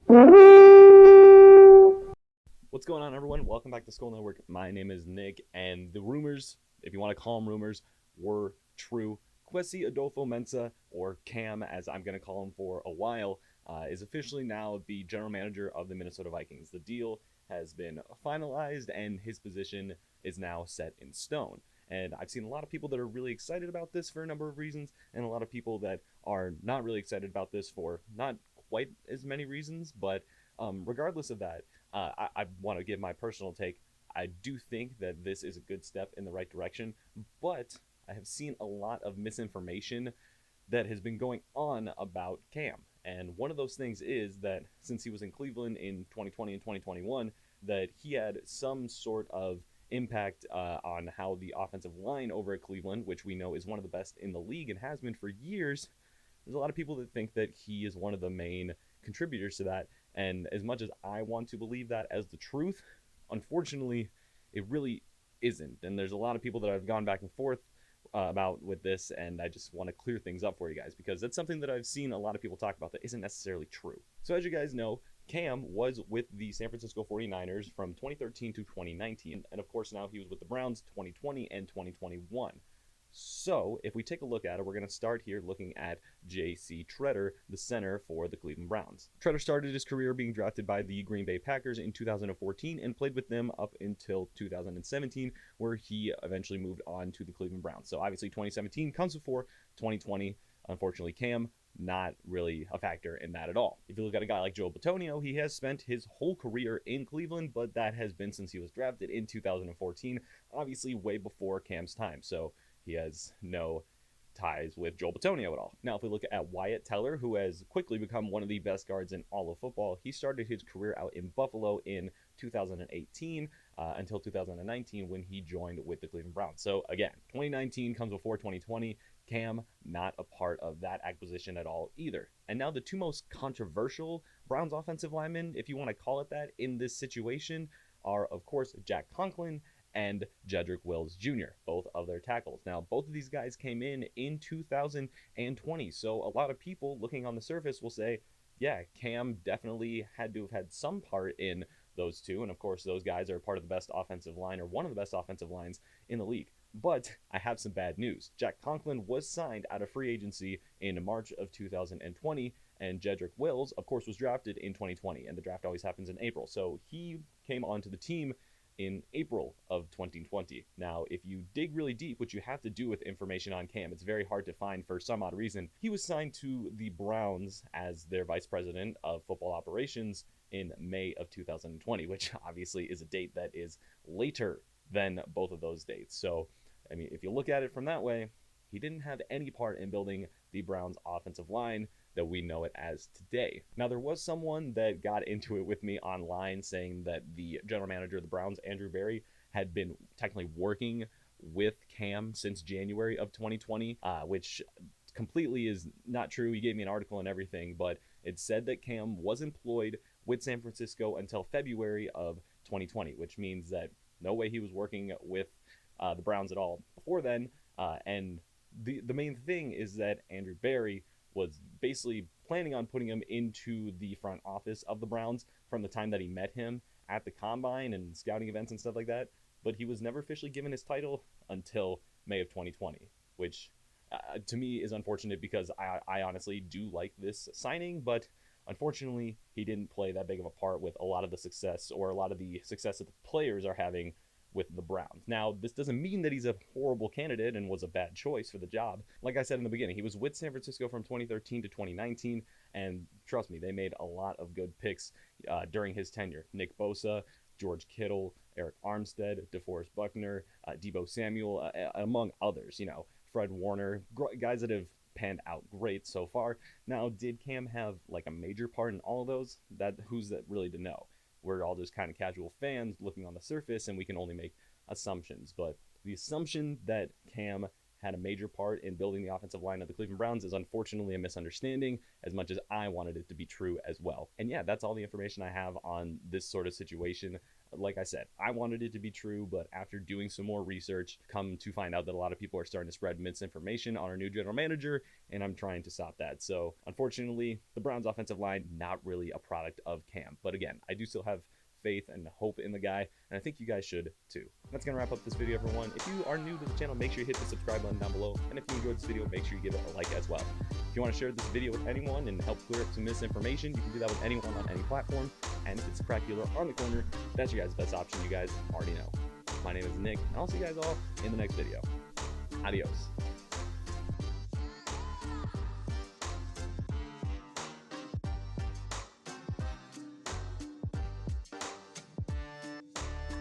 What's going on, everyone? Welcome back to Skull Network. My name is Nick, and the rumors, if you want to call them rumors, were true. Kwesi Adofo-Mensah, or Cam as I'm going to call him for a while, is officially now the general manager of the Minnesota Vikings. The deal has been finalized, and his position is now set in stone. And I've seen a lot of people that are really excited about this for a number of reasons, and a lot of people that are not really excited about this for not quite as many reasons. But regardless of that, I want to give my personal take. I do think that this is a good step in the right direction, but I have seen a lot of misinformation that has been going on about Cam. And one of those things is that since he was in Cleveland in 2020 and 2021, that he had some sort of impact on how the offensive line over at Cleveland, which we know is one of the best in the league and has been for years. There's a lot of people that think that he is one of the main contributors to that. And as much as I want to believe that as the truth, unfortunately, it really isn't. And there's a lot of people that I've gone back and forth about with this, and I just want to clear things up for you guys because that's something that I've seen a lot of people talk about that isn't necessarily true. So as you guys know, Cam was with the San Francisco 49ers from 2013 to 2019, and of course now he was with the Browns 2020 and 2021. So if we take a look at it, we're going to start here looking at J.C. Tretter, the center for the Cleveland Browns. Tretter started his career being drafted by the Green Bay Packers in 2014 and played with them up until 2017, where he eventually moved on to the Cleveland Browns. So obviously 2017 comes before 2020. Unfortunately, Cam, not really a factor in that at all. If you look at a guy like Joe Bitonio, he has spent his whole career in Cleveland, but that has been since he was drafted in 2014, obviously way before Cam's time. So he has no ties with Joel Bitonio at all. Now, if we look at Wyatt Teller, who has quickly become one of the best guards in all of football, he started his career out in Buffalo in 2018 until 2019 when he joined with the Cleveland Browns. So again, 2019 comes before 2020. Cam, not a part of that acquisition at all either. And now the two most controversial Browns offensive linemen, if you want to call it that, in this situation are, of course, Jack Conklin and Jedrick Wills Jr., both of their tackles. Now, both of these guys came in 2020, so a lot of people looking on the surface will say, yeah, Cam definitely had to have had some part in those two, and of course, those guys are part of the best offensive line, or one of the best offensive lines in the league. But I have some bad news. Jack Conklin was signed out of free agency in March of 2020, and Jedrick Wills, of course, was drafted in 2020, and the draft always happens in April, so he came onto the team in April of 2020. Now, if you dig really deep, which you have to do with information on Cam, it's very hard to find for some odd reason. He was signed to the Browns as their vice president of football operations in May of 2020, which obviously is a date that is later than both of those dates. So, I mean, if you look at it from that way, he didn't have any part in building the Browns offensive line that we know it as today. Now, there was someone that got into it with me online saying that the general manager of the Browns, Andrew Berry, had been technically working with Cam since January of 2020, which completely is not true. He gave me an article and everything, but it said that Cam was employed with San Francisco until February of 2020, which means that no way he was working with the Browns at all before then. And the main thing is that Andrew Berry was basically planning on putting him into the front office of the Browns from the time that he met him at the combine and scouting events and stuff like that. But he was never officially given his title until May of 2020, which to me is unfortunate because I honestly do like this signing, but unfortunately he didn't play that big of a part with a lot of the success, or a lot of the success that the players are having with the Browns. Now, this doesn't mean that he's a horrible candidate and was a bad choice for the job. Like I said in the beginning, he was with San Francisco from 2013 to 2019, and trust me, they made a lot of good picks during his tenure. Nick Bosa, George Kittle, Eric Armstead, DeForest Buckner, Deebo Samuel, among others. You know, Fred Warner, guys that have panned out great so far. Now, did Cam have like a major part in all of those? Who's that really to know? We're all just kind of casual fans looking on the surface, and we can only make assumptions. But the assumption that Cam had a major part in building the offensive line of the Cleveland Browns is unfortunately a misunderstanding, as much as I wanted it to be true as well. And yeah, that's all the information I have on this sort of situation. Like I said, I wanted it to be true, but after doing some more research, come to find out that a lot of people are starting to spread misinformation on our new general manager, and I'm trying to stop that. So unfortunately, the Browns offensive line, not really a product of Cam. But again, I do still have faith and hope in the guy, and I think you guys should too. That's gonna wrap up this video, everyone. If you are new to the channel, make sure you hit the subscribe button down below, and if you enjoyed this video, make sure you give it a like as well. If you want to share this video with anyone and help clear up some misinformation, you can do that with anyone on any platform. And if it's Crackula on the corner, that's your guys' best option. You guys already know. My name is Nick, and I'll see you guys all in the next video. Adios.